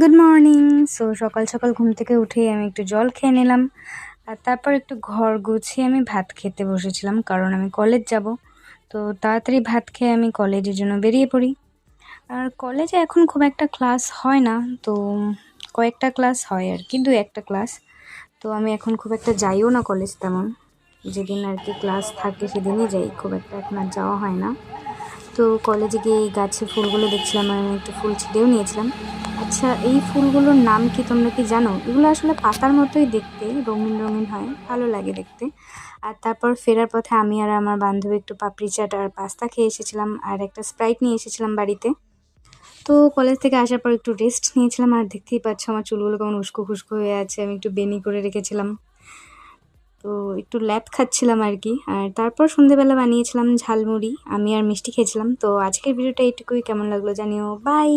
Good morning. সকাল সকাল ঘুম থেকে উঠেই আমি একটু জল খেয়ে নিলাম, আর তারপর একটু ঘর গুছিয়ে আমি ভাত খেতে বসেছিলাম, কারণ আমি কলেজ যাব। তো তাড়াতাড়ি ভাত খেয়ে আমি কলেজের জন্য বেরিয়ে পড়ি। আর কলেজে এখন খুব একটা ক্লাস হয় না, তো কয়েকটা ক্লাস হয় আর কি, 2-1টা ক্লাস। তো আমি এখন খুব একটা যাইও না কলেজ তেমন, যেদিন আর কি ক্লাস থাকে সেদিনই যাই, খুব একটা এখন আর যাওয়া হয় না। তো কলেজে গিয়ে এই গাছে ফুলগুলো দেখছিলাম, আর আমি একটু ফুল ছিঁড়েও নিয়েছিলাম। আচ্ছা, এই ফুলগুলোর নাম কি তোমরা কি জানো? এগুলো আসলে পাতার মতোই দেখতে, রঙিন রঙিন হয়, ভালো লাগে দেখতে। আর তারপর ফেরার পথে আমি আর আমার বান্ধবী একটু পাপড়ি চাট আর পাস্তা খেয়ে এসেছিলাম, আর একটা স্প্রাইট নিয়ে এসেছিলাম বাড়িতে। তো কলেজ থেকে আসার পর একটু রেস্ট নিয়েছিলাম, আর দেখতেই পাচ্ছ আমার চুলগুলো কেমন উস্কো খুস্কো হয়ে আছে, আমি একটু বেনি করে রেখেছিলাম। তো একটু ল্যাদ খাচ্ছিলাম আর কি। আর তারপর সন্ধেবেলা বানিয়েছিলাম ঝালমুড়ি, আমি আর মিষ্টি খেয়েছিলাম। তো আজকের ভিডিওটা এইটুকুই, কেমন লাগলো জানিও। বাই।